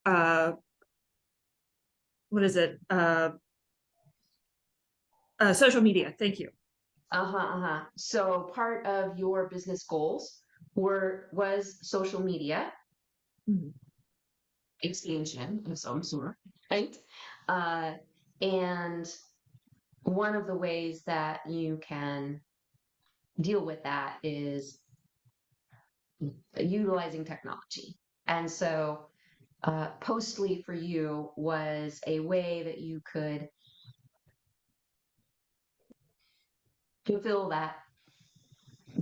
what is it? Social media. Thank you. So part of your business goals was social media Mhm. expansion of some sort, right? Uh, and one of the ways that you can deal with that is utilizing technology. And so, Postly for you was a way that you could fulfill that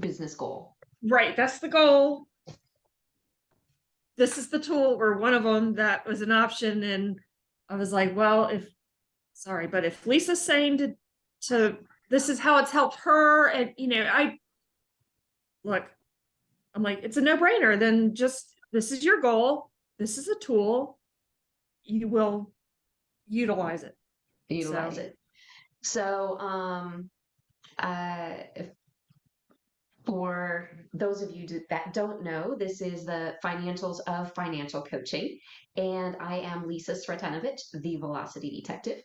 business goal. Right. That's the goal. This is the tool, or one of them that was an option. And I was like, well, but if Lisa's saying to this is how it's helped her, and I'm like, it's a no-brainer. Then just, this is your goal. This is a tool. You will utilize it. Utilize it. So, uh, for those of you that don't know, this is the Financials of Financial Coaching, and I am Lisa Sretanovich, the Velocity Detective.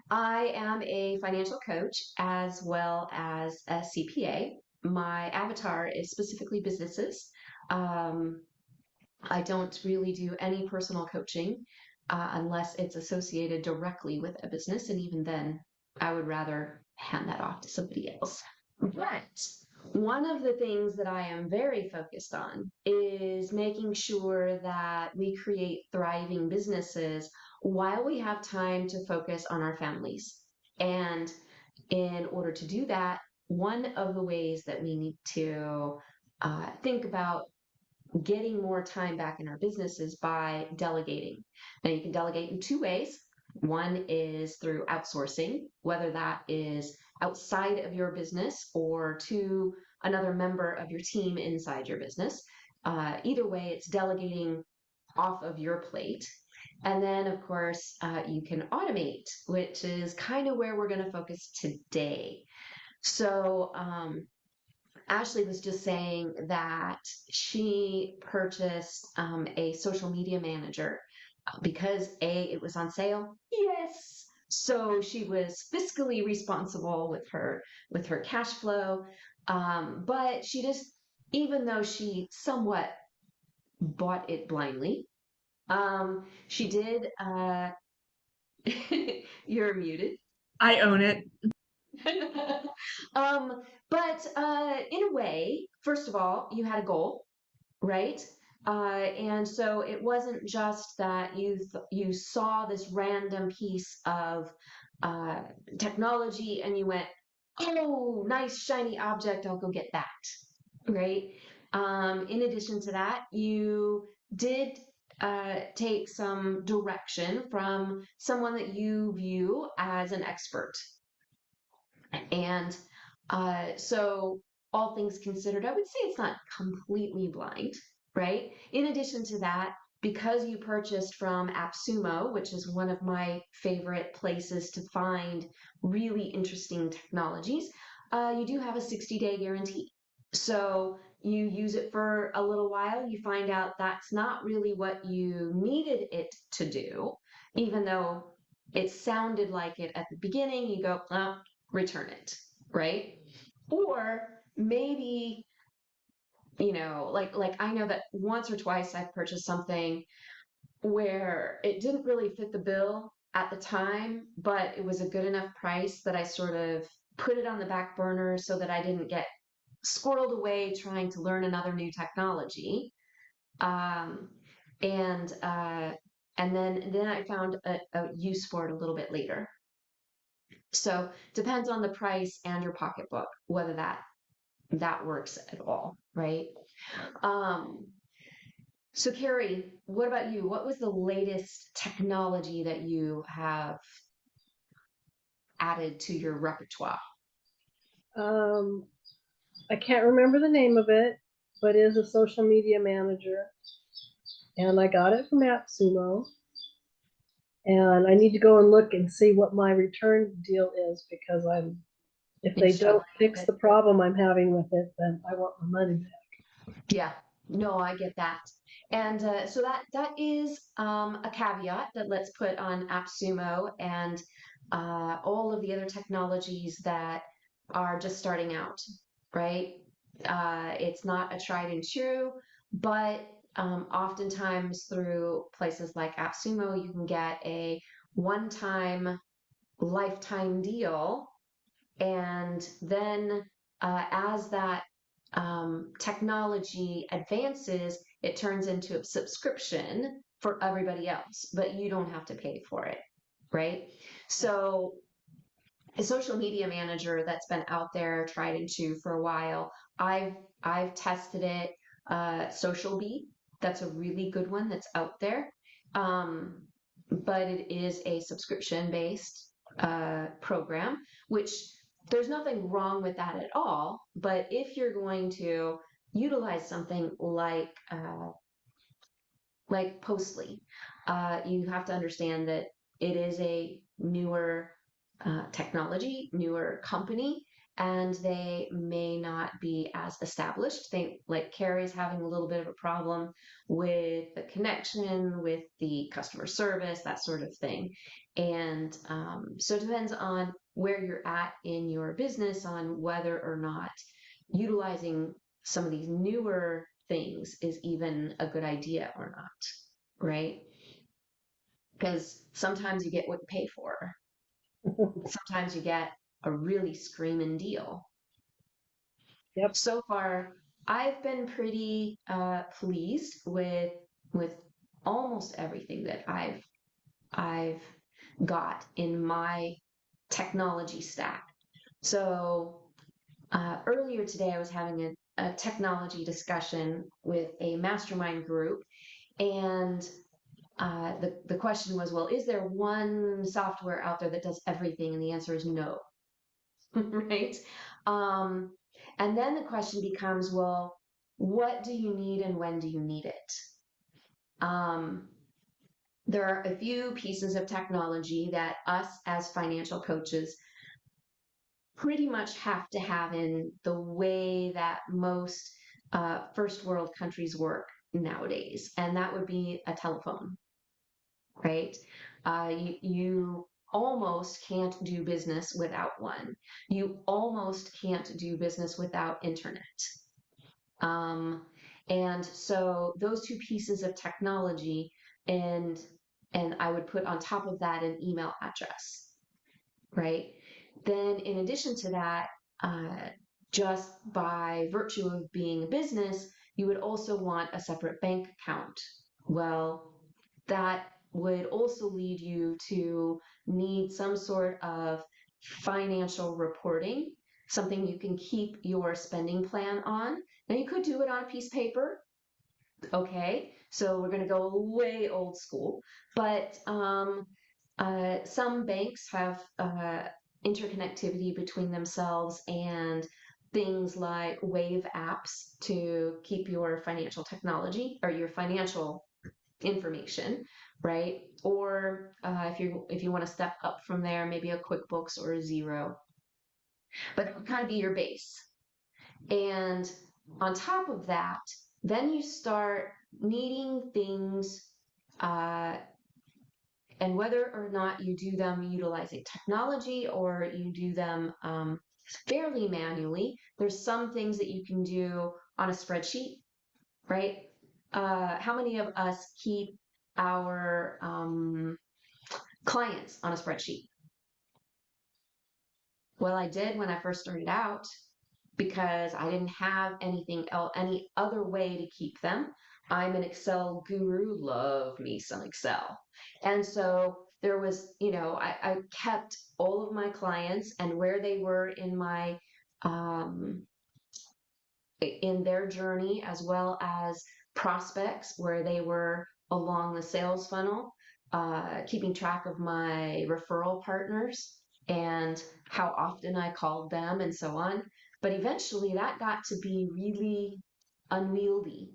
I am a financial coach as well as a CPA. My avatar is specifically businesses. Um, I don't really do any personal coaching unless it's associated directly with a business, and even then, I would rather hand that off to somebody else. But one of the things that I am very focused on is making sure that we create thriving businesses while we have time to focus on our families. And in order to do that, one of the ways that we need to think about getting more time back in our businesses by delegating. Now, you can delegate in two ways. One is through outsourcing, whether that is outside of your business or to another member of your team inside your business. Either way, it's delegating off of your plate. And then, of course, you can automate, which is kind of where we're going to focus today. So, Ashley was just saying that she purchased a social media manager because it was on sale. Yes. So she was fiscally responsible with her cash flow, but she just, even though she somewhat bought it blindly, she did. You're muted. I own it. um, but in a way, first of all, you had a goal, right? And so it wasn't just that you saw this random piece of uh, technology and you went, "Oh, nice shiny object! I'll go get that." Right? In addition to that, you did take some direction from someone that you view as an expert, and so, all things considered, I would say it's not completely blind, right? In addition to that, because you purchased from AppSumo, which is one of my favorite places to find really interesting technologies, you do have a 60-day guarantee. So, you use it for a little while, you find out that's not really what you needed it to do, even though it sounded like it at the beginning, you go, oh, return it, right? Or maybe, like I know that once or twice I've purchased something where it didn't really fit the bill at the time, but it was a good enough price that I sort of put it on the back burner so that I didn't get squirreled away trying to learn another new technology. Um, and uh, and then I found a use for it a little bit later. So depends on the price and your pocketbook whether that works at all, right? Um, so Carrie, what about you? What was the latest technology that you have added to your repertoire? Um, I can't remember the name of it, but it is a social media manager. And I got it from AppSumo. And I need to go and look and see what my return deal is because if they don't fix the problem I'm having with it, then I want my money back. Yeah, No, I get that. And so that is a caveat that let's put on AppSumo and all of the other technologies that are just starting out, right? It's not a tried and true, but oftentimes through places like AppSumo, you can get a one-time lifetime deal, and then as that technology advances, it turns into a subscription for everybody else, but you don't have to pay for it, right? So a social media manager that's been out there tried and true for a while. I've tested it. Social Bee, that's a really good one that's out there. But it is a subscription based program, which there's nothing wrong with that at all. But if you're going to utilize something like Postly, you have to understand that it is a newer technology, newer company, and they may not be as established. They, like Carrie's having a little bit of a problem with the connection, with the customer service, that sort of thing. And so it depends on where you're at in your business on whether or not utilizing some of these newer things is even a good idea or not, right? Because sometimes you get what you pay for. Sometimes you get a really screaming deal. Yep. So far, I've been pretty pleased with almost everything that I've got in my technology stack. So earlier today, I was having a technology discussion with a mastermind group, and the question was, well, is there one software out there that does everything? And the answer is no, right? Um, and then the question becomes, well, what do you need and when do you need it? Um, there are a few pieces of technology that us as financial coaches pretty much have to have in the way that most first world countries work nowadays, and that would be a telephone, right? You almost can't do business without one. You almost can't do business without internet. Um, and so those two pieces of technology, and and I would put on top of that an email address, right? Then in addition to that, just by virtue of being a business, you would also want a separate bank account. Well, that would also lead you to need some sort of financial reporting, something you can keep your spending plan on. Now, you could do it on a piece of paper. Okay, so we're going to go way old school, but some banks have interconnectivity between themselves and things like Wave apps to keep your financial technology or your financial information, right? Or if you want to step up from there, maybe a QuickBooks or a Zero, but that would kind of be your base. And on top of that, then you start needing things, uh, and whether or not you do them utilizing technology or you do them fairly manually, there's some things that you can do on a spreadsheet, right? How many of us keep our clients on a spreadsheet? Well, I did when I first started out because I didn't have anything else, any other way to keep them. I'm an Excel guru, love me some Excel. And so there was, I kept all of my clients and where they were in my um, in their journey, as well as prospects where they were along the sales funnel, keeping track of my referral partners and how often I called them and so on. But eventually that got to be really unwieldy,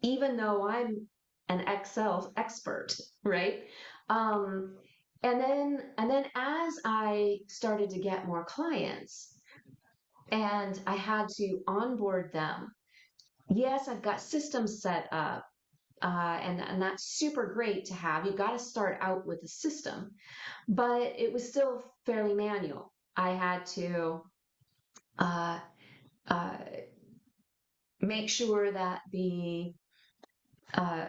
even though I'm an Excel expert, right? Um, and then as I started to get more clients and I had to onboard them, yes, I've got systems set up, and that's super great to have. You've got to start out with a system, but it was still fairly manual. I had to uh, uh, make sure that the uh,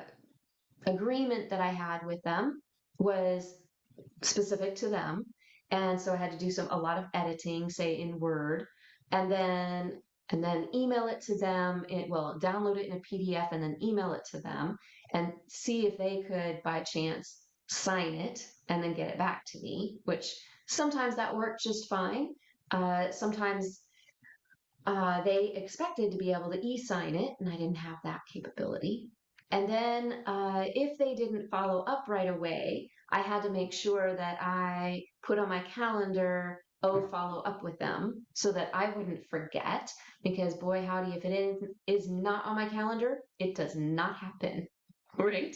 agreement that I had with them was specific to them. And so I had to do a lot of editing, say in Word, and then email it to them. Download it in a PDF and then email it to them and see if they could by chance sign it and then get it back to me, which sometimes that worked just fine. Sometimes they expected to be able to e-sign it, and I didn't have that capability. And then if they didn't follow up right away, I had to make sure that I put on my calendar, follow up with them so that I wouldn't forget. Because boy, howdy, if is not on my calendar, it does not happen, right?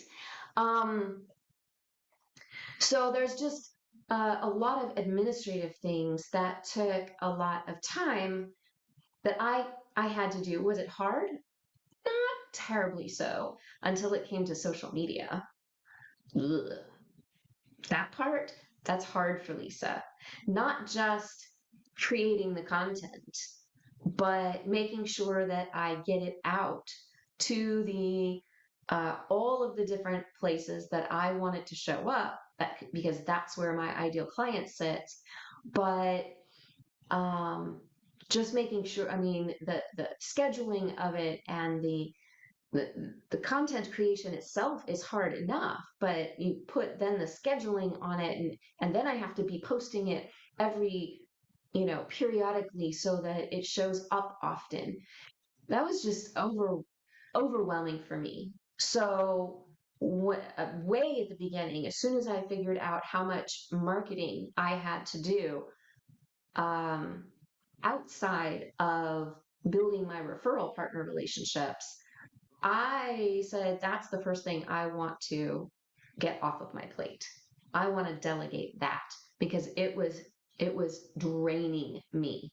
Um, so there's just a lot of administrative things that took a lot of time that I had to do. Was it hard? Not terribly so until it came to social media. Ugh. That part, that's hard for Lisa. Not just creating the content, but making sure that I get it out to the all of the different places that I want it to show up, because that's where my ideal client sits. But um, just making sure, I mean, the scheduling of it and the content creation itself is hard enough, but you put then the scheduling on it, and then I have to be posting it every, periodically so that it shows up often. That was just overwhelming for me. So way at the beginning, as soon as I figured out how much marketing I had to do, um, outside of building my referral partner relationships, I said that's the first thing I want to get off of my plate. I want to delegate that because it was draining me,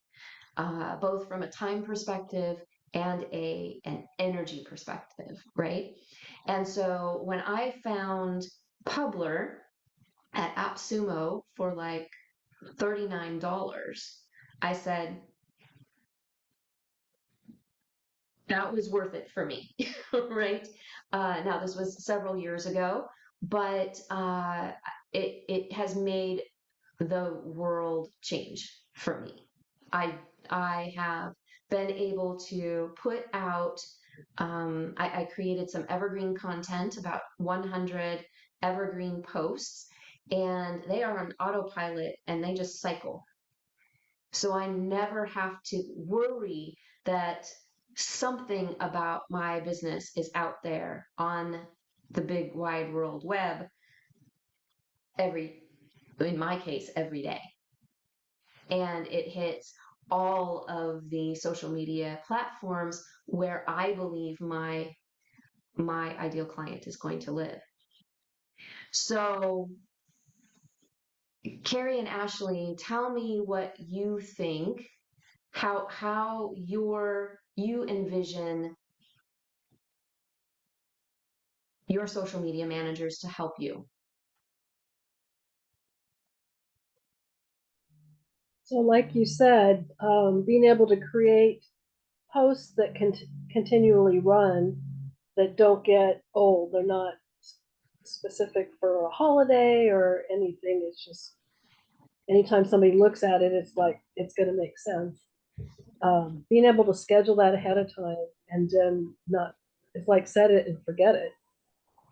both from a time perspective and an energy perspective, right? And so when I found Publer at AppSumo for like $39, I said, that was worth it for me, right? Now, this was several years ago, but it has made the world change for me. I I have been able to put out. I created some evergreen content, about 100 evergreen posts, and they are on autopilot and they just cycle. So I never have to worry that something about my business is out there on the big wide world web in my case, every day. And it hits all of the social media platforms where I believe my ideal client is going to live. So Carrie and Ashley, tell me what you think, how you envision your social media managers to help you. So, like you said, being able to create posts that can continually run, that don't get old. They're not specific for a holiday or anything. It's just anytime somebody looks at it, it's like it's going to make sense. Being able to schedule that ahead of time and then not, it's like set it and forget it.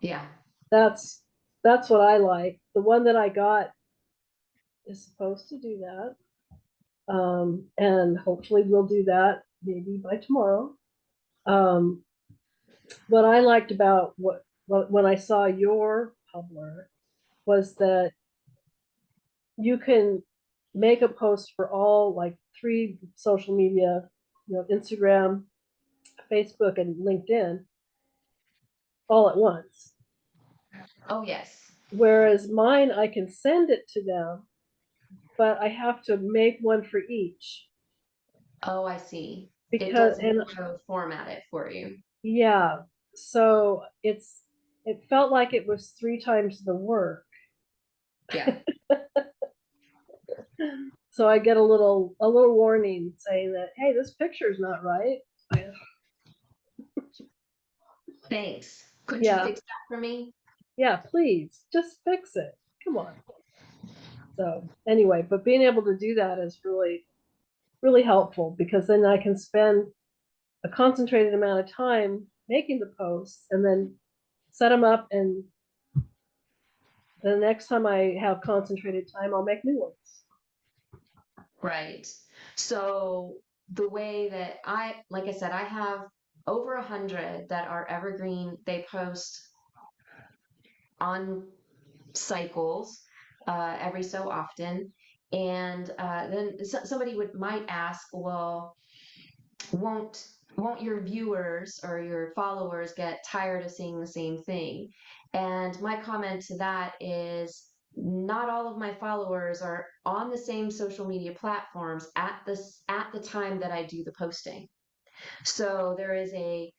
Yeah. That's that's what I like. The one that I got is supposed to do that. And hopefully we'll do that maybe by tomorrow. Um, what I liked about when I saw your Publer was that you can make a post for all like 3 social media, Instagram, Facebook, and LinkedIn all at once. Oh, yes. Whereas mine, I can send it to them, but I have to make one for each Oh, I see. It because doesn't and auto format it for you. Yeah. So it felt like it was 3 times the work. Yeah. So I get a little warning saying that, hey, this picture's not right. Thanks. Couldn't you Yeah. fix that for me? Yeah, please just fix it. Come on. So anyway, but being able to do that is really, really helpful because then I can spend a concentrated amount of time making the posts and then set them up. And the next time I have concentrated time, I'll make new ones. Right. So the way that like I said, I have over 100 that are evergreen. They post on cycles every so often. And then somebody might ask, well, won't won't your viewers or your followers get tired of seeing the same thing? And my comment to that is not all of my followers are on the same social media platforms at the time that I do the posting. So there is a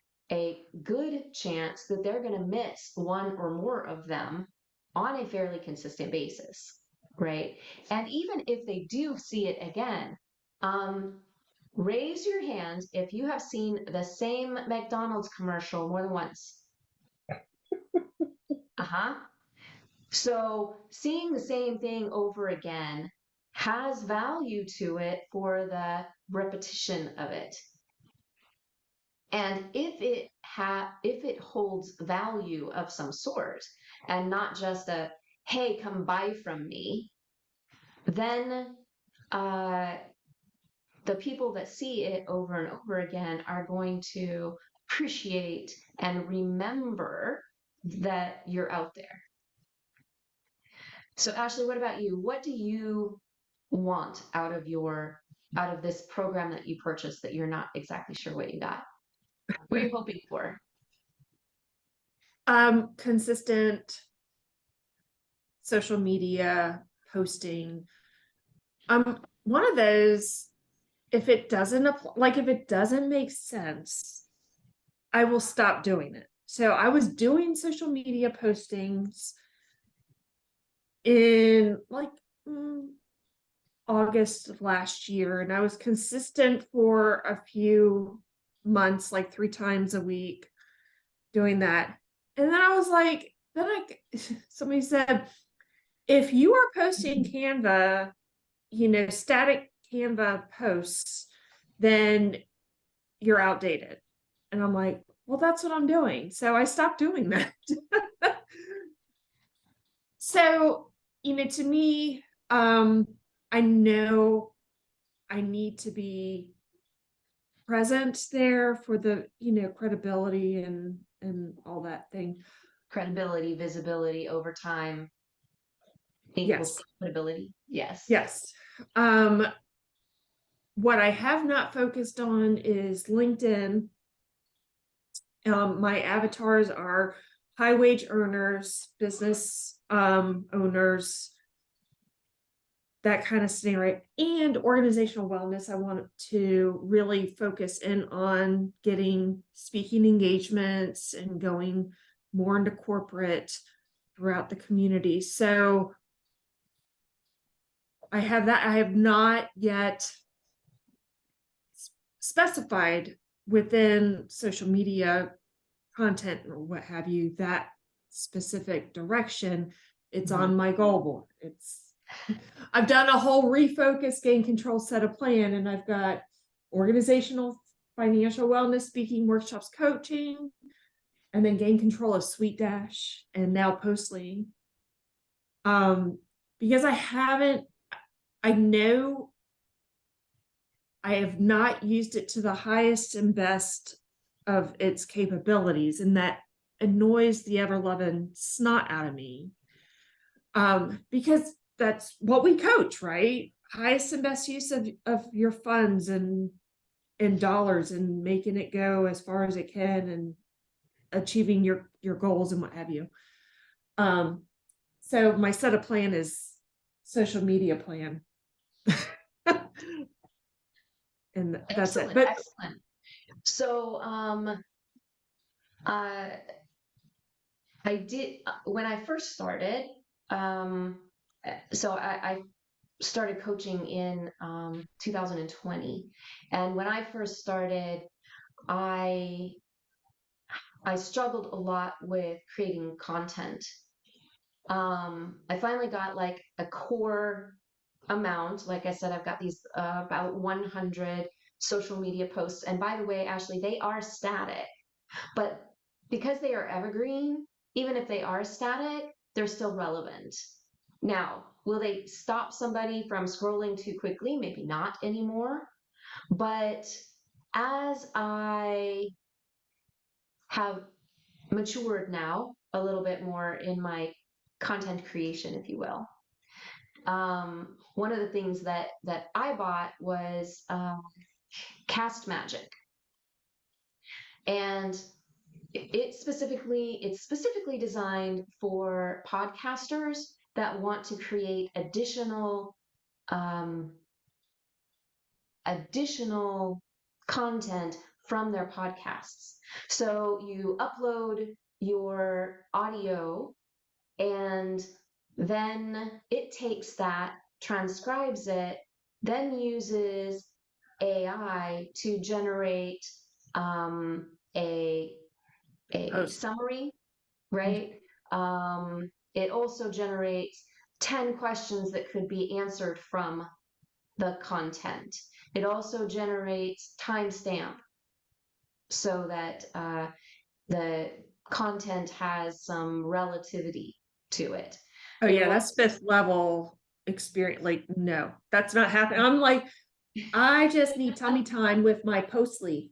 good chance that they're going to miss one or more of them on a fairly consistent basis, right? And even if they do see it again, um, raise your hand if you have seen the same McDonald's commercial more than once. Uh-huh. So seeing the same thing over again has value to it for the repetition of it. And if it holds value of some sort and not just a hey, come buy from me, then uh, the people that see it over and over again are going to appreciate and remember that you're out there. So Ashley, what about you? What do you want out of this program that you purchased that you're not exactly sure what you got? What are you hoping for? Consistent social media posting. One of those, if it doesn't apply, like if it doesn't make sense, I will stop doing it. So I was doing social media postings in like August of last year, and I was consistent for a few months, like 3 times a week doing that. And then I was like, somebody said, if you are posting Canva, static Canva posts, then you're outdated. And I'm like, well, that's what I'm doing. So I stopped doing that. So, to me, I know I need to be present there for the, credibility and all that thing. Credibility, visibility over time equals Yes. credibility. Yes. Yes. What I have not focused on is LinkedIn. My avatars are high wage earners, business owners, that kind of scenario, and organizational wellness. I want to really focus in on getting speaking engagements and going more into corporate throughout the community. So I have that. I have not yet specified within social media content or what have you that specific direction. It's on my goal board. I've done a whole refocus, gain control, set a plan, and I've got organizational, financial wellness, speaking workshops, coaching, and then gain control of Sweet Dash and now Postly. Because I know I have not used it to the highest and best of its capabilities, and that annoys the ever loving snot out of me. Because that's what we coach, right? Highest and best use of your funds and dollars and making it go as far as it can and achieving your goals and what have you. So my set of plan is social media plan. And that's Excellent, it. But excellent. So Uh, I did when I first started. So I started coaching in 2020, and when I first started, I I struggled a lot with creating content. I finally got like a core amount. Like I said, I've got these about 100 social media posts. And by the way, Ashley, they are static, but because they are evergreen, even if they are static, they're still relevant. Now, will they stop somebody from scrolling too quickly? Maybe not anymore. But as I have matured now a little bit more in my content creation, if you will, one of the things that I bought was Cast Magic, and it's specifically designed for podcasters that want to create um, additional content from their podcasts. So you upload your audio, and then it takes that, transcribes it, then uses AI to generate um, a Post. summary, right? It also generates 10 questions that could be answered from the content. It also generates timestamp so that the content has some relativity to it. Oh It yeah, will, that's fifth level experience. Like, no, that's not happening. I'm like, I just need tummy time with my Postly.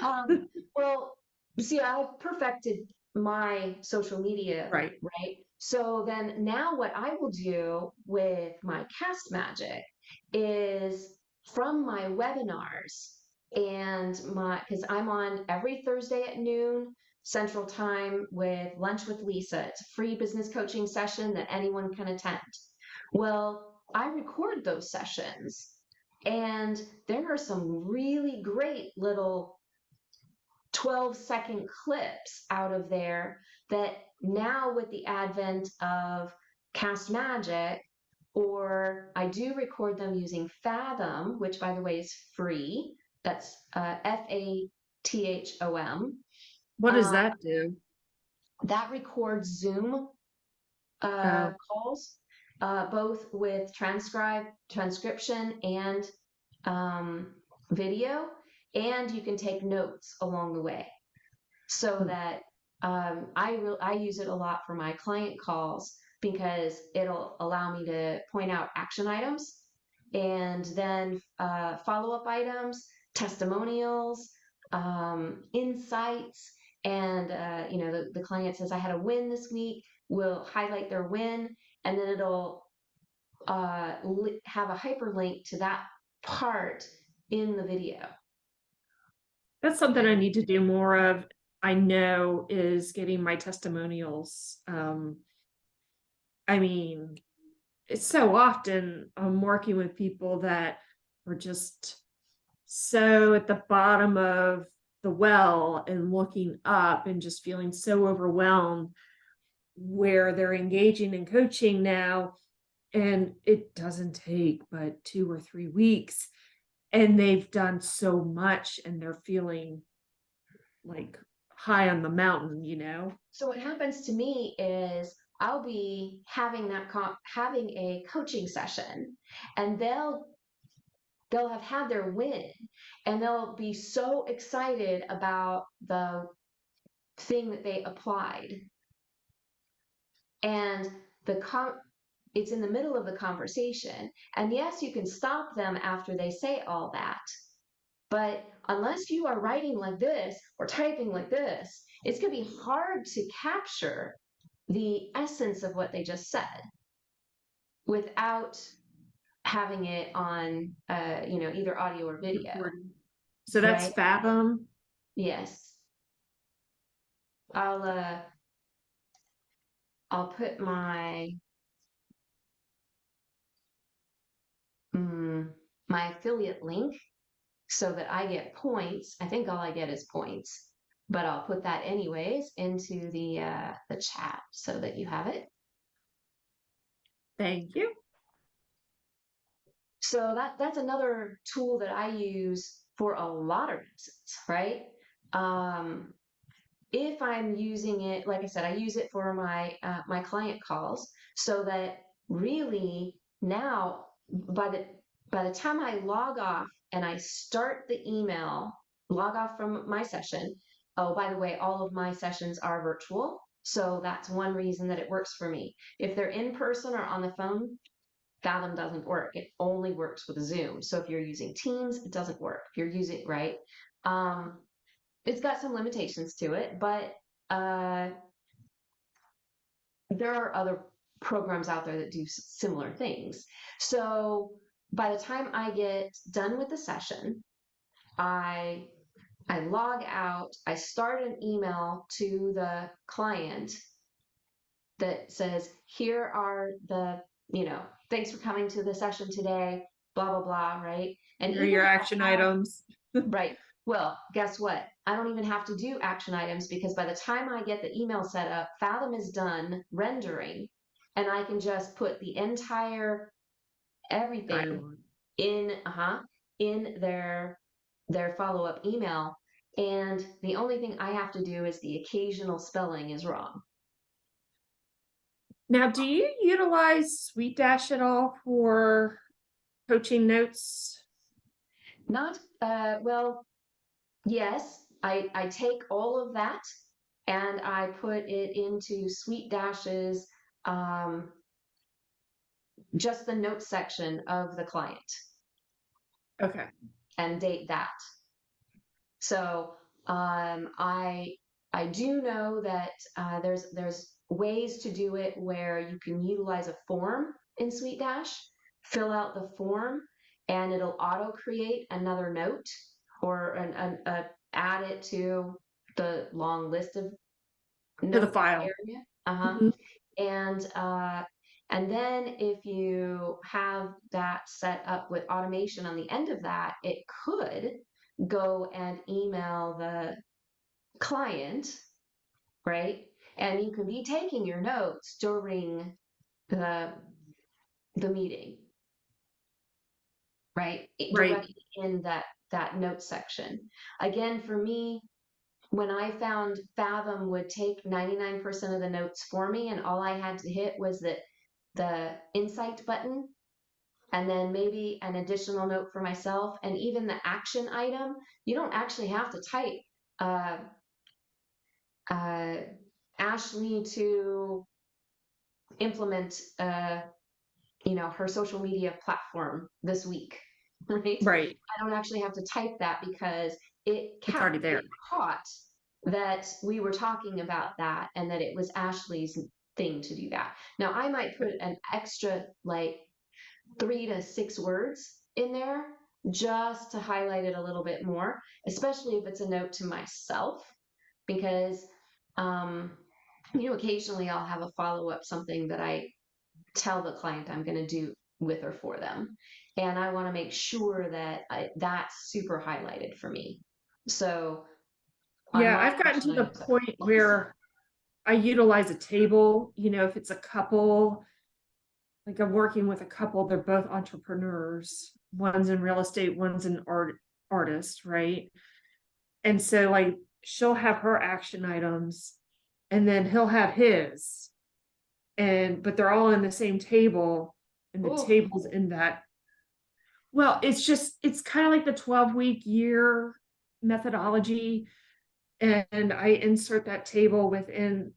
um, well, see, I've perfected my social media, Right. right? So then now what I will do with my Cast Magic is from my webinars and because I'm on every Thursday at noon Central Time with Lunch with Lisa. It's a free business coaching session that anyone can attend. Well, I record those sessions, and there are some really great little 12-second clips out of there that now, with the advent of Cast Magic, or I do record them using Fathom, which by the way is free. That's Fathom. What does Uh, that do? that records Zoom Oh, calls, both with transcription and um, video, and you can take notes along the way. So hmm. that I use it a lot for my client calls because it'll allow me to point out action items and then follow-up items, testimonials, insights, and the client says I had a win this week. We'll highlight their win, and then it'll have a hyperlink to that part in the video. That's something I need to do more of. I know is getting my testimonials. I mean, it's so often I'm working with people that are just so at the bottom of the well and looking up and just feeling so overwhelmed where they're engaging in coaching now, and it doesn't take but 2 or 3 weeks, and they've done so much and they're feeling like high on the mountain, you know? So what happens to me is I'll be having having a coaching session, and they'll have had their win, and they'll be so excited about the thing that they applied, and it's in the middle of the conversation, and yes, you can stop them after they say all that, but unless you are writing like this or typing like this, it's going to be hard to capture the essence of what they just said without having it on either audio or video, Recording. So that's right? Fathom. Yes. I'll I'll put my affiliate link so that I get points. I think all I get is points but I'll put that anyways into the chat so that you have it. Thank you. So that's another tool that I use for a lot of reasons, right? If I'm using it, like I said, I use it for my client calls, so that really now by the time I log off and I start the email, log off from my session. Oh, by the way, all of my sessions are virtual, so that's one reason that it works for me. If they're in person or on the phone, Fathom doesn't work. It only works with Zoom. So if you're using Teams, it doesn't work. If you're using, right? It's got some limitations to it, but there are other programs out there that do similar things. So by the time I get done with the session, I log out, I start an email to the client that says, here are the, thanks for coming to the session today, blah, blah, blah, right? And Here are even your if I action have, items. right. Well, guess what? I don't even have to do action items, because by the time I get the email set up, Fathom is done rendering, and I can just put the entire everything Dialogue. in their follow-up email. And the only thing I have to do is the occasional spelling is wrong. Now, do you utilize Sweet Dash at all for coaching notes? Not well, yes, I take all of that and I put it into Sweet Dash's just the notes section of the client Okay. and date that. So I do know that there's ways to do it where you can utilize a form in Sweet Dash, fill out the form, and it'll auto create another note, or add it to the long list of To the note file. area. Mhm. And then if you have that set up with automation on the end of that, it could go and email the client, right? And you can be taking your notes during the meeting, right? Right. Directly in that note section. Again, for me, when I found Fathom would take 99% of the notes for me, and all I had to hit was the insight button, and then maybe an additional note for myself, and even the action item, you don't actually have to type uh, Ashley to implement her social media platform this week, right? Right. I don't actually have to type that, because it It's already there. caught that we were talking about that and that it was Ashley's thing to do that. Now I might put an extra like 3 to 6 words in there just to highlight it a little bit more, especially if it's a note to myself, because occasionally I'll have a follow-up, something that I tell the client I'm going to do with or for them, and I want to make sure that that's super highlighted for me. So on Yeah, my I've gotten action to the items, point where I utilize a table, if it's a couple, like I'm working with a couple, they're both entrepreneurs. One's in real estate, one's an artist, right? And so like she'll have her action items and then he'll have his. But they're all in the same table, and the ooh, table's in that. Well, it's kind of like the 12-week year methodology. And I insert that table within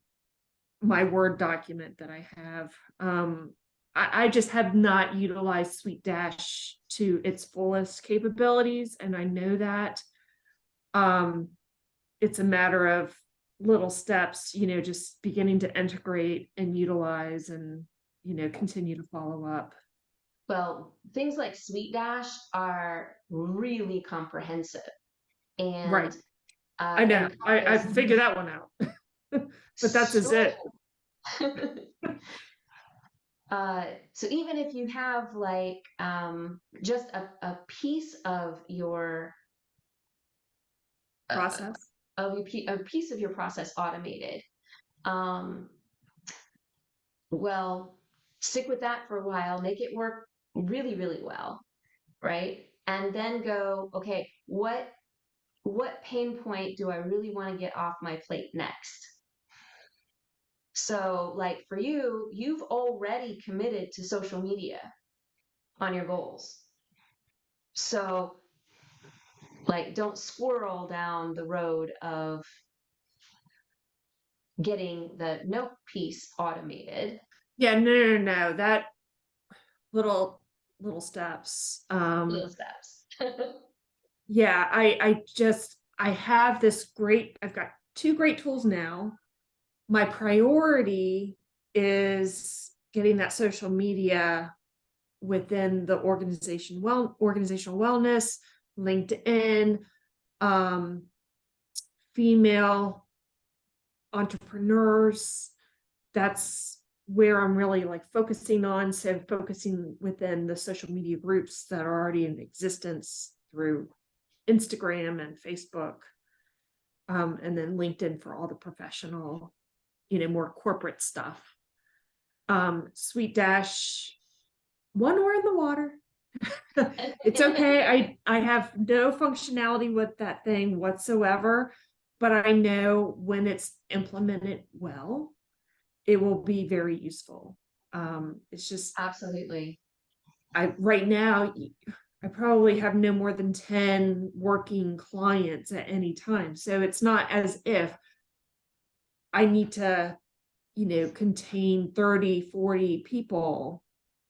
my Word document that I have. I just have not utilized Sweet Dash to its fullest capabilities, and I know that. It's a matter of little steps, just beginning to integrate and utilize and, continue to follow up. well, things like Sweet Dash are really comprehensive, Right. and I know. I encompass figured that one out. But that's is so it. so even if you have like just a piece of your Process. a piece of your process automated, um, well, stick with that for a while, make it work really, really well, right? And then go, okay, what pain point do I really want to get off my plate next? So, like for you, you've already committed to social media on your goals. So, like, don't swirl down the road of getting the note piece automated. Yeah, no. That little steps. Little steps. Yeah, I have this great, I've got two great tools now. My priority is getting that social media within the organizational wellness, LinkedIn, female entrepreneurs. That's where I'm really like focusing on. So focusing within the social media groups that are already in existence through Instagram and Facebook, and then LinkedIn for all the professional, more corporate stuff. Sweet Dash, one oar in the water. It's okay. I have no functionality with that thing whatsoever, but I know when it's implemented well, it will be very useful. It's just Absolutely. right now I probably have no more than 10 working clients at any time. So it's not as if I need to, contain 30, 40 people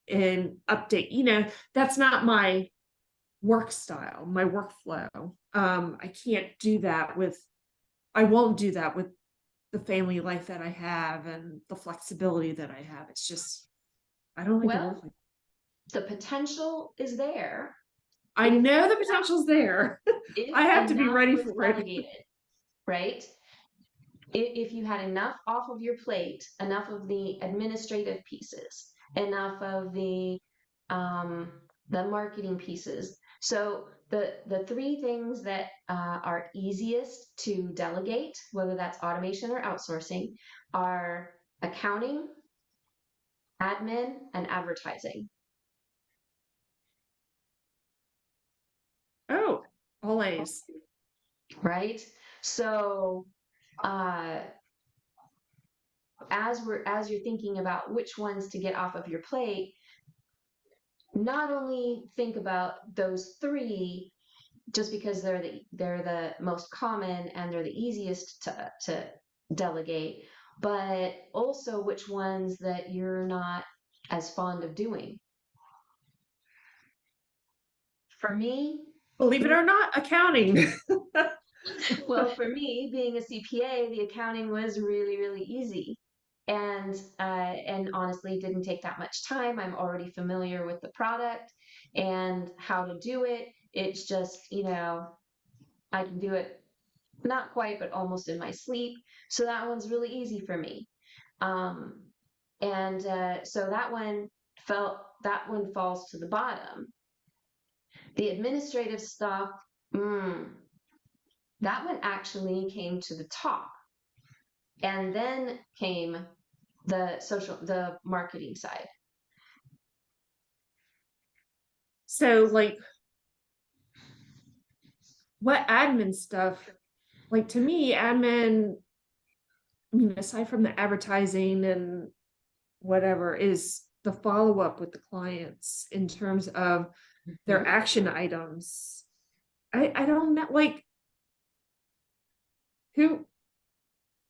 and update, that's not my work style, my workflow. I won't do that with the family life that I have and the flexibility that I have. It's just, I don't like to work Well, like the potential is there I if know the potential's there. I have to be enough ready was for it. delegated, right? If you had enough off of your plate, enough of the administrative pieces, enough of the marketing pieces. So the three things that are easiest to delegate, whether that's automation or outsourcing, are accounting, admin, and advertising. Oh, all A's. Right? So uh, as you're thinking about which ones to get off of your plate, not only think about those three just because they're the most common and they're the easiest to delegate, but also which ones that you're not as fond of doing. For me, Believe it or not, accounting. well, for me, being a CPA, the accounting was really, really easy. And honestly didn't take that much time. I'm already familiar with the product and how to do it. It's just, I can do it not quite, but almost in my sleep. So that one's really easy for me. Um, and so that one falls to the bottom. The administrative stuff, that one actually came to the top. And then came the marketing side. So like what admin stuff, like to me, admin, I mean, aside from the advertising and whatever, is the follow-up with the clients in terms of their action items. I don't know, like who,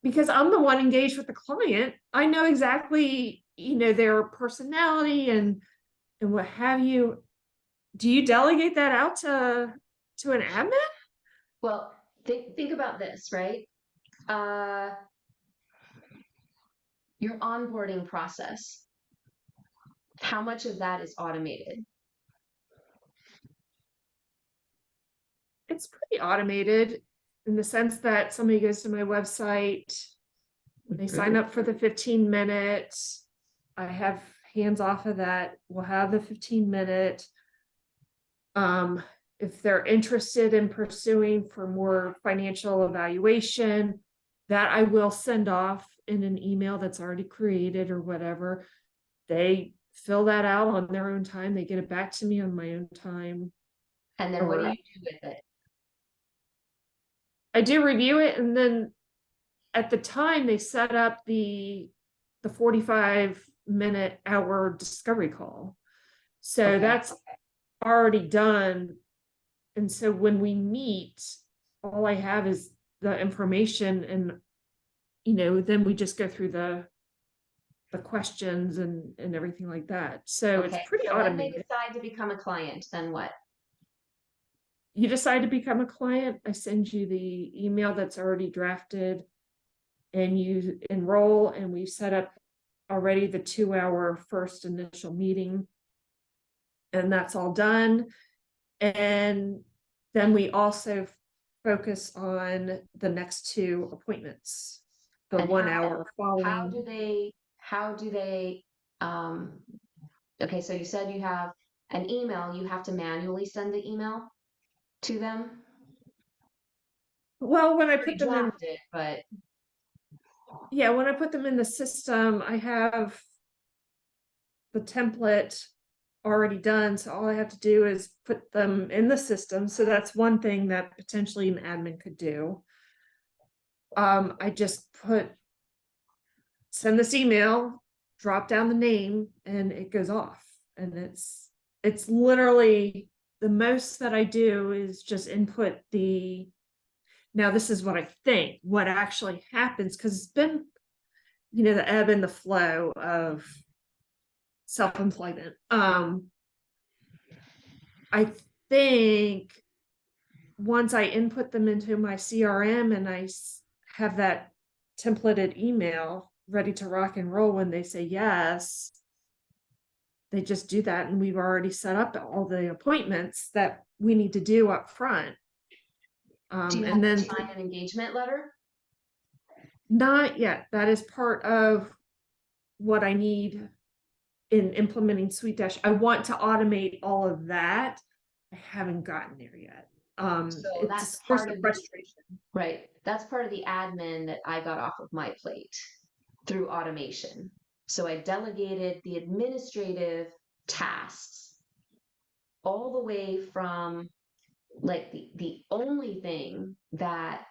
because I'm the one engaged with the client. I know exactly, their personality and what have you. Do you delegate that out to an admin? Well, think about this, right? Your onboarding process. How much of that is automated? It's pretty automated in the sense that somebody goes to my website, they sign up for the 15 minutes. I have hands off of that. We'll have the 15-minute. if they're interested in pursuing for more financial evaluation, that I will send off in an email that's already created or whatever. They fill that out on their own time. They get it back to me on my own time. And then what do Or you do with it? I do review it, and then at the time they set up the 45-minute hour discovery call. So Okay. that's already done. And so when we meet, all I have is the information, and then we just go through the questions and everything like that. So it's Okay. pretty So when they automated. decide to become a client, then what? You decide to become a client, I send you the email that's already drafted, and you enroll, and we set up already the 2-hour first initial meeting, and that's all done. And then we also focus on the next 2 appointments, the And 1 hour how following. do they, okay, so you said you have an email, you have to manually send the email to them? Well, when I put them in, Pre-drafted, but yeah, when I put them in the system, I have the template already done. So all I have to do is put them in the system. So that's one thing that potentially an admin could do. I just send this email, drop down the name, and it goes off. And it's literally the most that I do is just input now this is what I think, what actually happens, because it's been, the ebb and the flow of self-employment. I think once I input them into my CRM and I have that templated email ready to rock and roll, when they say yes, they just do that. And we've already set up all the appointments that we need to do up front. do you have And to then sign an engagement letter? not yet. That is part of what I need in implementing Sweet Dash. I want to automate all of that. I haven't gotten there yet. So It's a that's source part of of frustration. right. That's part of the admin that I got off of my plate through automation. So I delegated the administrative tasks all the way from like the only thing that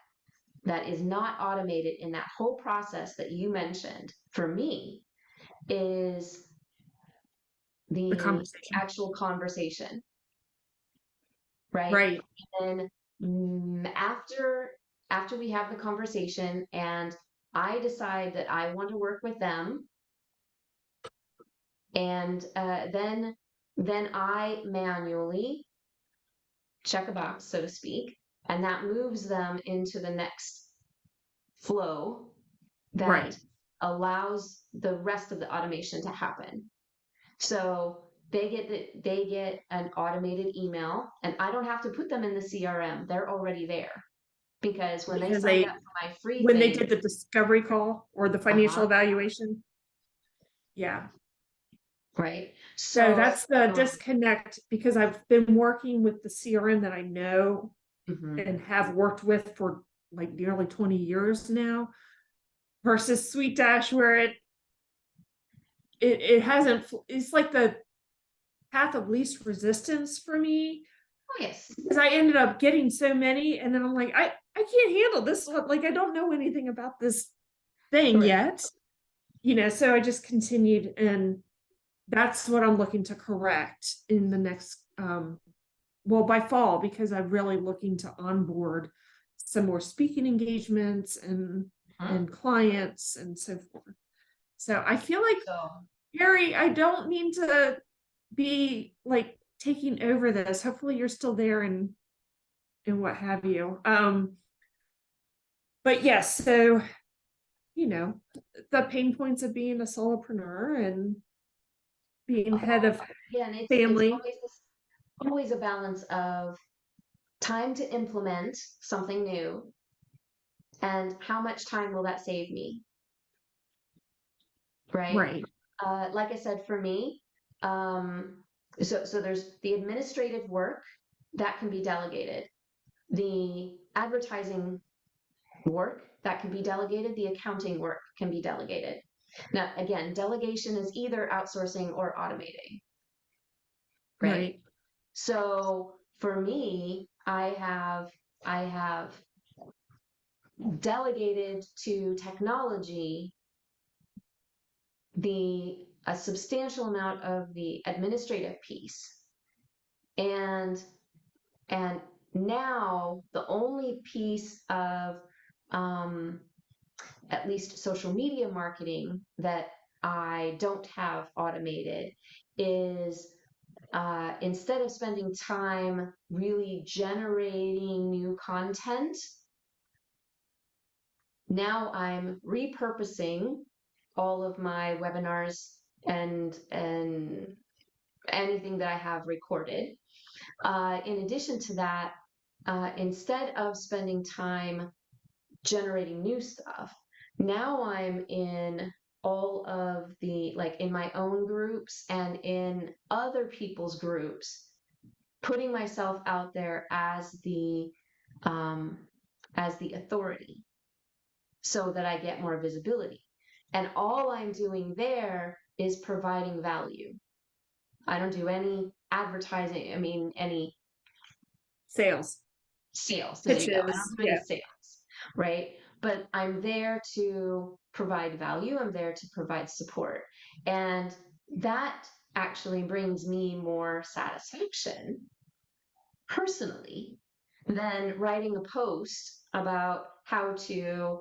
is not automated in that whole process that you mentioned for me is The the conversation. actual conversation, right? Right. And after we have the conversation and I decide that I want to work with them, and then I manually check a box, so to speak, and that moves them into the next flow that Right. allows the rest of the automation to happen. So they get an automated email, and I don't have to put them in the CRM. They're already there because when they Because signed up for my free when they thing, did the discovery call or the financial uh-huh, evaluation. Yeah. right? So So, that's the disconnect, because I've been working with the CRM that I know mhm. and have worked with for like nearly 20 years now, versus Sweet Dash, where it hasn't, it's like the path of least resistance for me, Oh yes, because I ended up getting so many, and then I'm like, I can't handle this one. Like, I don't know anything about this thing right. yet, so I just continued, and that's what I'm looking to correct in the next well, by fall, because I'm really looking to onboard some more speaking engagements Huh? and clients and so forth. So I feel like, So Harry, I don't mean to be like taking over this. Hopefully you're still there and what have you. But yes, so the pain points of being a solopreneur and being head of again, it's family. always a balance of time to implement something new and how much time will that save me, right? Right. Like I said, for me, um, so there's the administrative work that can be delegated. The advertising work, that can be delegated. The accounting work can be delegated. Now, again, delegation is either outsourcing or automating, right? Right. So for me, I have delegated to technology a substantial amount of the administrative piece. And now the only piece of at least social media marketing that I don't have automated is instead of spending time really generating new content, now I'm repurposing all of my webinars and anything that I have recorded. In addition to that, instead of spending time generating new stuff, now I'm in all of the, like in my own groups and in other people's groups, putting myself out there as the authority so that I get more visibility. And all I'm doing there is providing value. I don't do any advertising, I mean, any Sales. sales. There you go. I Pitches. don't do any Yeah. sales, right? But I'm there to provide value. I'm there to provide support. And that actually brings me more satisfaction personally than writing a post about how to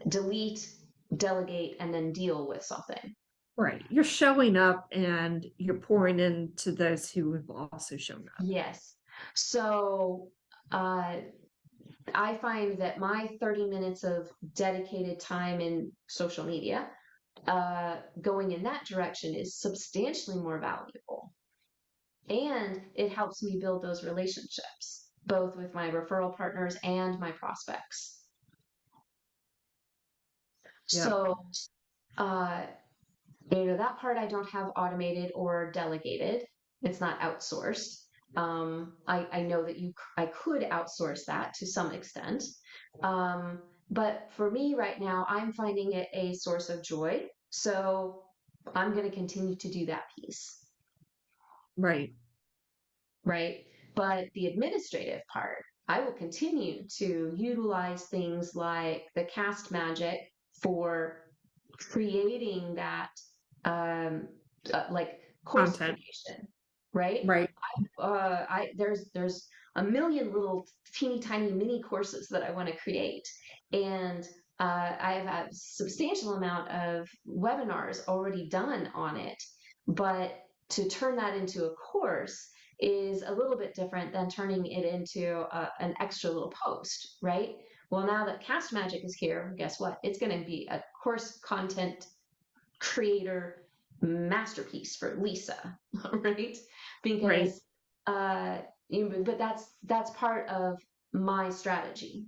delete, delegate, and then deal with something. Right. You're showing up and you're pouring into those who have also shown up. Yes. So I find that my 30 minutes of dedicated time in social media going in that direction is substantially more valuable. And it helps me build those relationships, both with my referral partners and my prospects. Yeah. So, that part I don't have automated or delegated. It's not outsourced. I know that I could outsource that to some extent. But for me right now, I'm finding it a source of joy. So I'm going to continue to do that piece. Right. Right. But the administrative part, I will continue to utilize things like the cast magic for creating that like course Content. creation, right? Right. There's a million little teeny tiny mini courses that I want to create, and I have a substantial amount of webinars already done on it. But to turn that into a course is a little bit different than turning it into an extra little post, right? Well, now that Cast Magic is here, guess what? It's going to be a course content creator masterpiece for Lisa, right? Because but that's part of my strategy,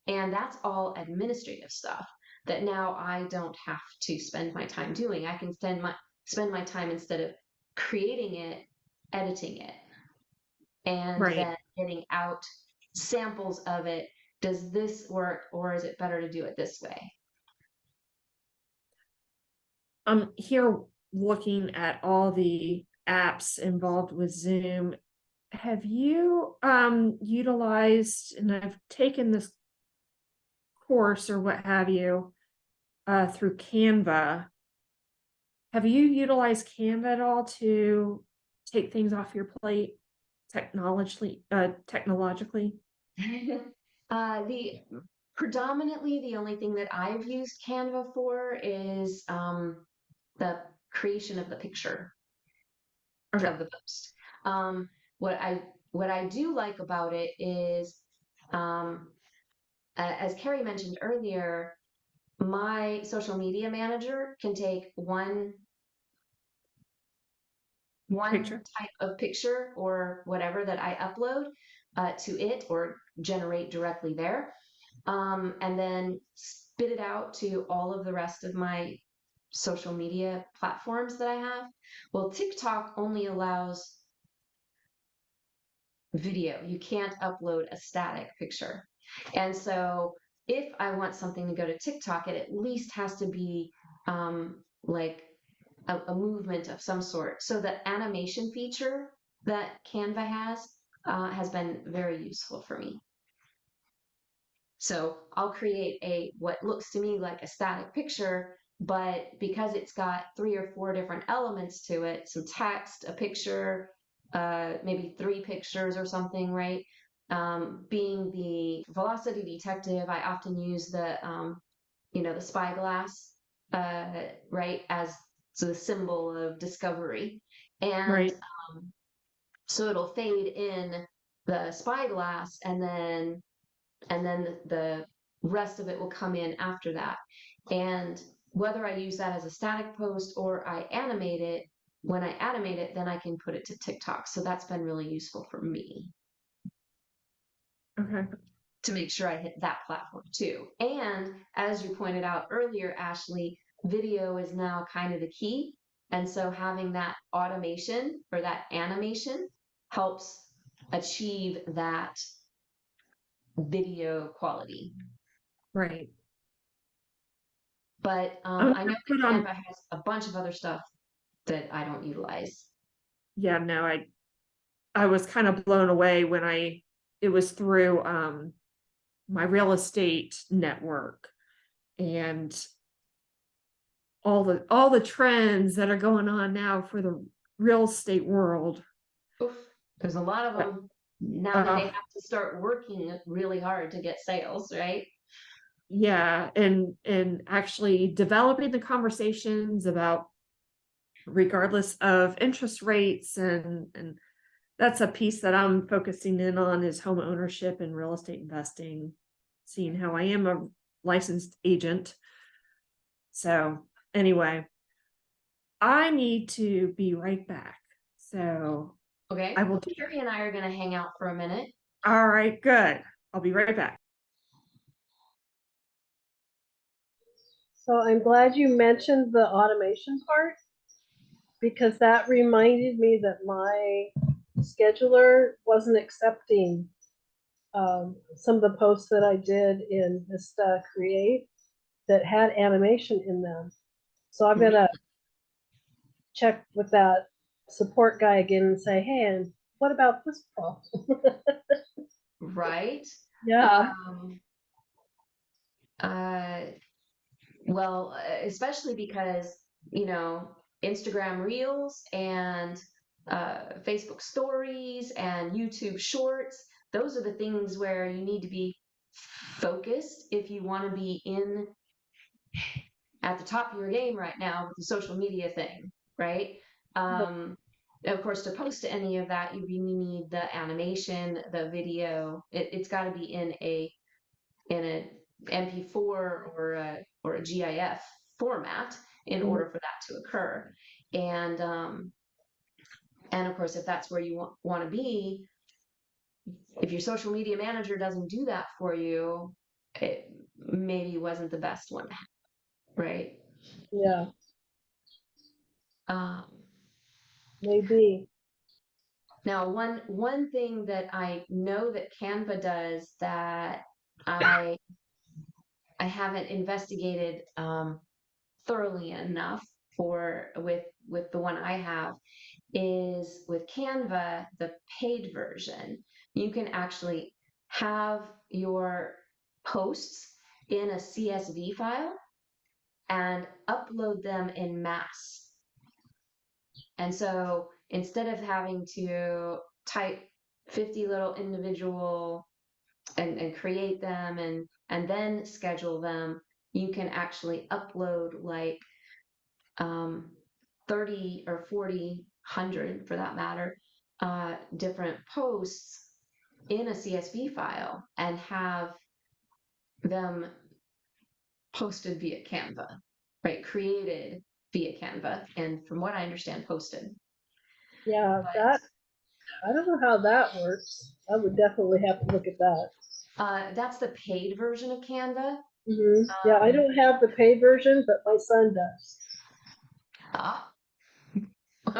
and that's all administrative stuff that now I don't have to spend my time doing. I can spend my time, instead of creating it, editing it, and Right. then getting out samples of it. Does this work, or is it better to do it this way? I'm here looking at all the apps involved with Zoom. Have you utilized, and I've taken this course or what have you through Canva. Have you utilized Canva at all to take things off your plate technologically? The predominantly the only thing that I've used Canva for is the creation of the picture Okay. of the post. What I do like about it is, as Carrie mentioned earlier, my social media manager can take one Picture. type of picture or whatever that I upload to it or generate directly there, and then spit it out to all of the rest of my social media platforms that I have. Well, TikTok only allows video. You can't upload a static picture. And so if I want something to go to TikTok, it at least has to be like a movement of some sort. So the animation feature that Canva has been very useful for me. So I'll create what looks to me like a static picture, but because it's got 3 or 4 different elements to it, some text, a picture, maybe 3 pictures or something, right? Being the velocity detective, I often use the the spyglass, right, as the symbol of discovery, and Right. so it'll fade in the spyglass, and then the rest of it will come in after that. And whether I use that as a static post or I animate it, when I animate it, then I can put it to TikTok. So that's been really useful for me Okay. to make sure I hit that platform too. And as you pointed out earlier, Ashley, video is now kind of the key. And so having that automation or that animation helps achieve that video quality. Right. But I'm I gonna know put that on, Canva has a bunch of other stuff that I don't utilize. yeah, no, I was kind of blown away when it was through my real estate network, and all the trends that are going on now for the real estate world. Oof, there's a lot of But, them now that they uh, have to start working really hard to get sales, right? yeah, and actually developing the conversations about, regardless of interest rates, and that's a piece that I'm focusing in on, is home ownership and real estate investing, seeing how I am a licensed agent. So anyway, I need to be right back. So I Okay. will Well, do Carrie and I are going to hang out for a minute. that. All right, good. I'll be right back. So I'm glad you mentioned the automation part, because that reminded me that my scheduler wasn't accepting some of the posts that I did in Vista Create that had animation in them. So I'm gonna check with that support guy again and say, hey, and what about this problem? Right. Yeah. Um, uh, well, especially because, you know, Instagram Reels and Facebook Stories and YouTube Shorts, those are the things where you need to be focused if you want to be in at the top of your game right now with the social media thing, right? Of course, to post to any of that, you really need the animation, the video. It's got to be in a MP4 or a GIF format in Mhm. order for that to occur. And of course, if that's where you want to be, if your social media manager doesn't do that for you, it maybe wasn't the best one, right? Yeah, Um, maybe. Now, one thing that I know that Canva does that I I haven't investigated thoroughly enough for with the one I have is with Canva, the paid version. You can actually have your posts in a CSV file and upload them in mass. And so instead of having to type 50 little individual and create them and then schedule them, you can actually upload like 30 or 40, 100 for that matter, different posts in a CSV file and have them posted via Canva, right? Created via Canva, and from what I understand, posted. Yeah, But that, I don't know how that works. I would definitely have to look at that. that's the paid version of Canva. Yeah, I Um, don't have the paid version, but my son does. ah,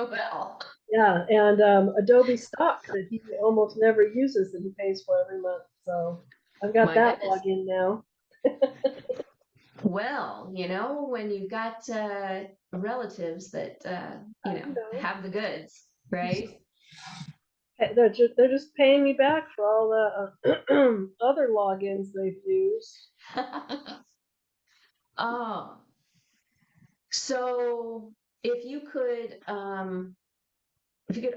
Well, Yeah, and Adobe stock that he almost never uses that he pays for every month. So I've got my that goodness. login now. Well, when you've got relatives that I know. have the goods, right? They're just paying me back for all the other logins they've used. Oh, so if you could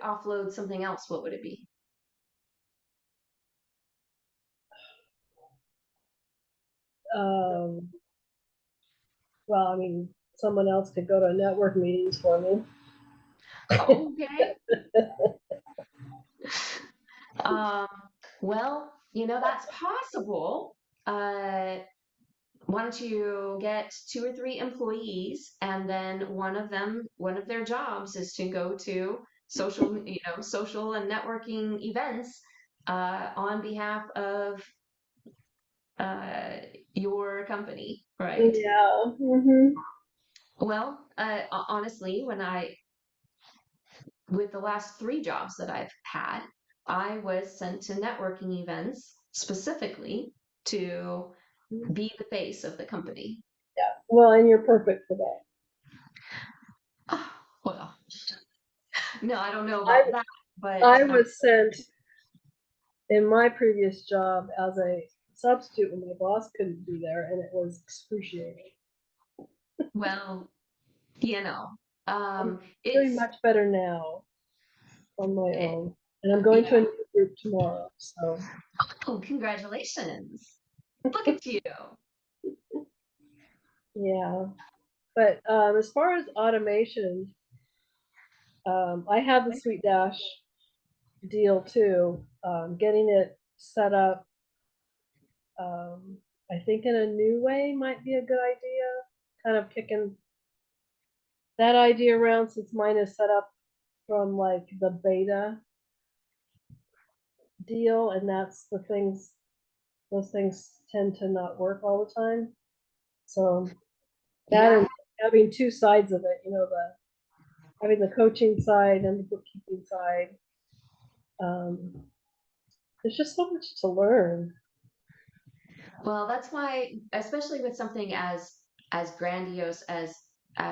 offload something else, what would it be? Um, well, I mean, someone else could go to network meetings for me. Okay. Um, well, that's possible. Uh, why don't you get 2 or 3 employees, and then one of their jobs is to go to social and networking events on behalf of uh, your company, right? Yeah. Hmm. Well, honestly, with the last 3 jobs that I've had, I was sent to networking events specifically to be the face of the company. Well, and you're perfect for that. Ah, well, no, I don't know I about that, but I was sent in my previous job as a substitute when my boss couldn't be there, and it was excruciating. well, I'm doing it's much better now on my it, own, and I'm going to a yeah. new group tomorrow. So Oh, congratulations! Look at you. yeah, but as far as automation, I had the Sweet Dash deal too. Getting it set up, um, I think in a new way might be a good idea. Kind of kicking that idea around since mine is set up from like the beta deal, and that's those things tend to not work all the time. So that Yeah, and having two sides of it, the having the coaching side and the bookkeeping side. Um, there's just so much to learn. well, that's why, especially with something as grandiose as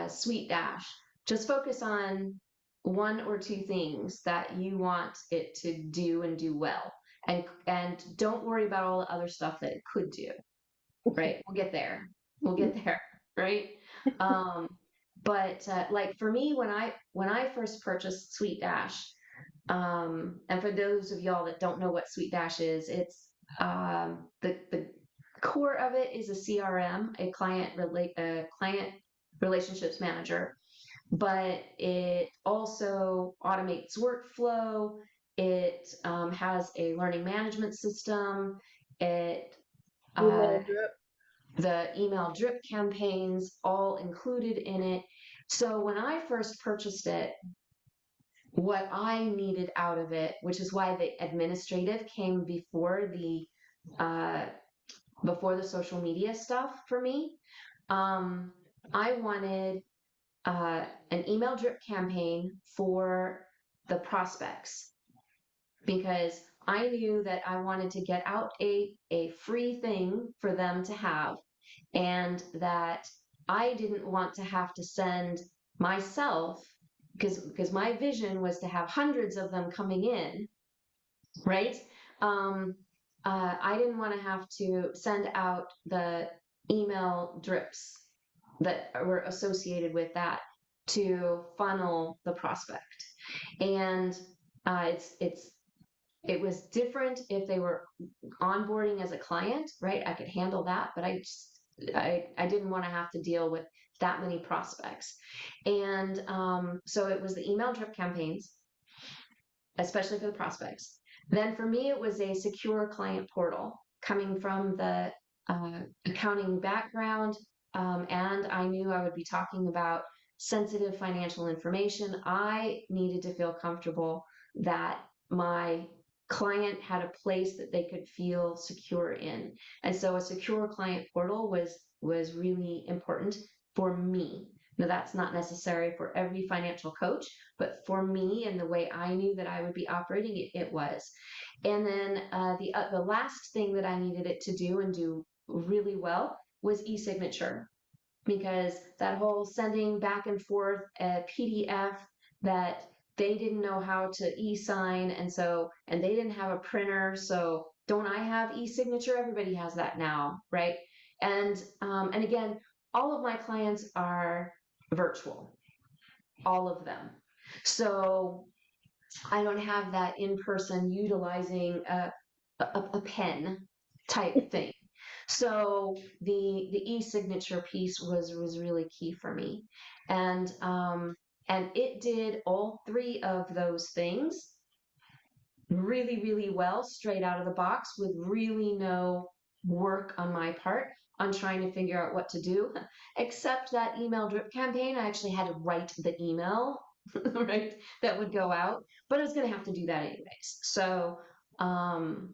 Sweet Dash, just focus on 1 or 2 things that you want it to do and do well, and don't worry about all the other stuff that it could do. Right? We'll get there. We'll get there. Right? Um, but like for me, when I first purchased Sweet Dash, and for those of y'all that don't know what Sweet Dash is, it's the core of it is a CRM, a client relationships manager, but it also automates workflow. It has a learning management system. It uh, Email drip. the email drip campaigns all included in it. So when I first purchased it, what I needed out of it, which is why the administrative came uh, before the social media stuff for me. Um, I wanted an email drip campaign for the prospects because I knew that I wanted to get out a free thing for them to have, and that I didn't want to have to send myself, because my vision was to have hundreds of them coming in, right? Um, I didn't want to have to send out the email drips that were associated with that to funnel the prospect. And it was different if they were onboarding as a client, right? I could handle that, but I didn't want to have to deal with that many prospects. And so it was the email drip campaigns, especially for the prospects. Then for me, it was a secure client portal coming from the accounting background. And I knew I would be talking about sensitive financial information. I needed to feel comfortable that my client had a place that they could feel secure in. And so a secure client portal was really important for me Now, that's not necessary for every financial coach, but for me and the way I knew that I would be operating, it was. And then the last thing that I needed it to do and do really well was e-signature, because that whole sending back and forth a PDF that they didn't know how to e-sign, and they didn't have a printer, so don't I have e-signature? Everybody has that now, right? And again, all of my clients are virtual, all of them. So I don't have that in person utilizing a pen type thing. So the e-signature piece was really key for me, and it did all three of those things really well straight out of the box, with really no work on my part on trying to figure out what to do. Except that email drip campaign, I actually had to write the email, right, that would go out, but I was going to have to do that anyways. So um,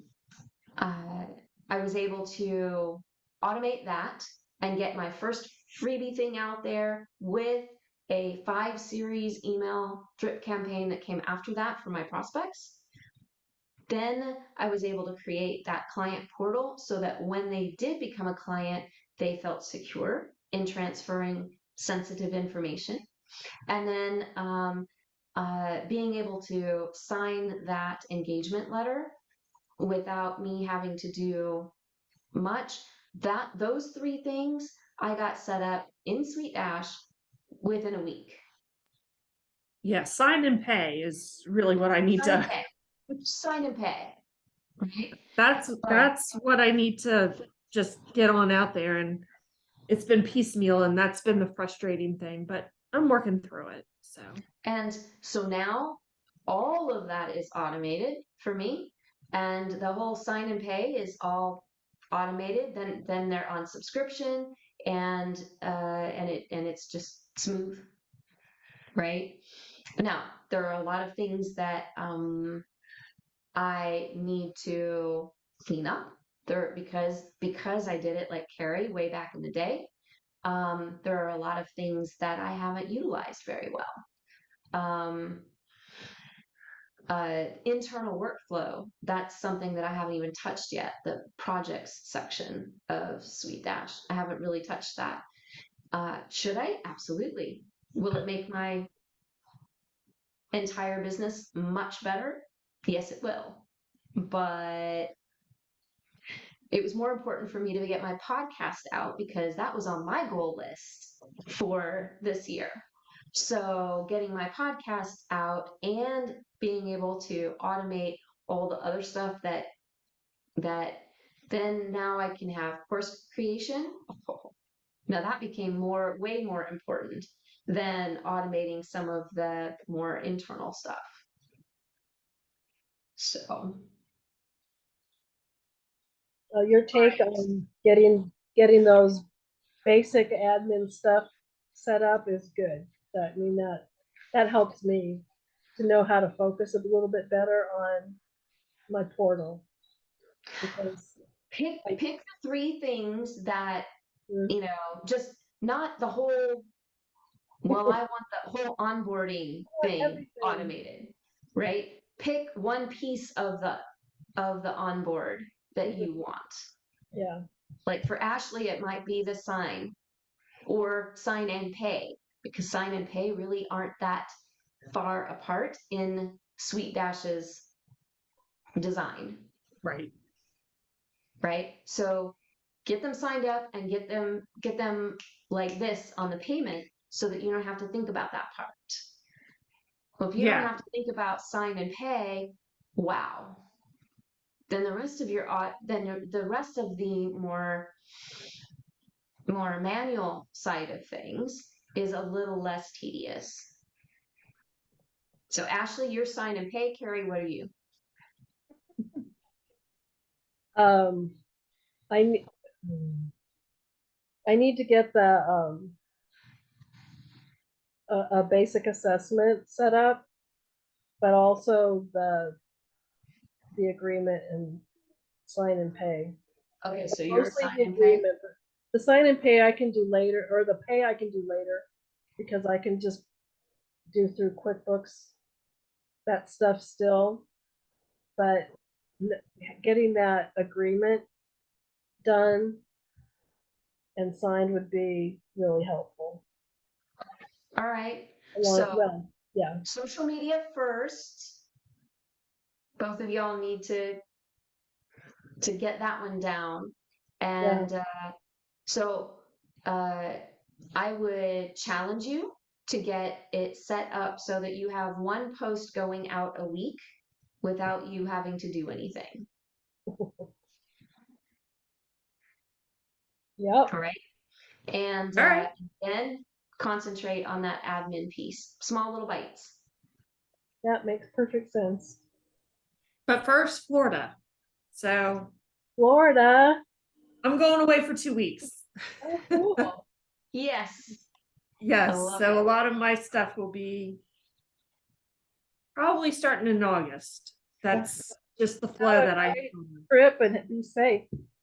I was able to automate that and get my first freebie thing out there with a 5 series email drip campaign that came after that for my prospects. Then I was able to create that client portal so that when they did become a client, they felt secure in transferring sensitive information. And then being able to sign that engagement letter without me having to do much. Those three things I got set up in Sweet Dash within a week. Yeah, sign and pay is really what I need Sign and to. pay. Sign and pay. Right. That's what I need to just get on out there, and it's been piecemeal, and that's been the frustrating thing, but I'm working through it. And so now all of that is automated for me, and the whole sign and pay is all automated. Then they're on subscription, and it's just smooth, right? Now there are a lot of things that I need to clean up there, because I did it like Carrie way back in the day. There are a lot of things that I haven't utilized very well. Internal workflow, that's something that I haven't even touched yet. The projects section of Sweet Dash, I haven't really touched that. Should I? Absolutely. Will it make my entire business much better? Yes, it will. But it was more important for me to get my podcast out, because that was on my goal list for this year. So getting my podcast out and being able to automate all the other stuff that then now I can have course creation. Now that became way more important than automating some of the more internal stuff. So Your take on getting those basic admin stuff set up is good. That helps me to know how to focus a little bit better on my portal, because pick the 3 things that, mm, just not the whole, well, I want the whole onboarding thing everything. automated, right? Pick one piece of the onboard that you want. Yeah. Like for Ashley, it might be the sign or sign and pay, because sign and pay really aren't that far apart in Sweet Dash's design. Right. Right. So get them signed up and get them like this on the payment, so that you don't have to think about that part. Well, if you don't Yeah. have to think about sign and pay, wow. Then the rest of the more manual side of things is a little less tedious. So Ashley, you're sign and pay. Carrie, what are you? I need to get a basic assessment set up, but also the agreement and sign and pay. Okay, so you're Mostly sign the and pay. agreement. The sign and pay I can do later, or the pay I can do later. because I can just do through QuickBooks that stuff still. But getting that agreement done and signed would be really helpful. All right. Along, So well, yeah, social media first. Both of y'all need to get that one down. And so I would challenge you to get it set up so that you have one post going out a week without you having to do anything. yep, All right. And All right. then concentrate on that admin piece, small little bites. that makes perfect sense. But first, Florida. So Florida, I'm going away for 2 weeks. oh, cool. Yes. I Yes. love So a it. lot of my stuff will be probably starting in August. That's just the flow Have a that I. great trip and be safe.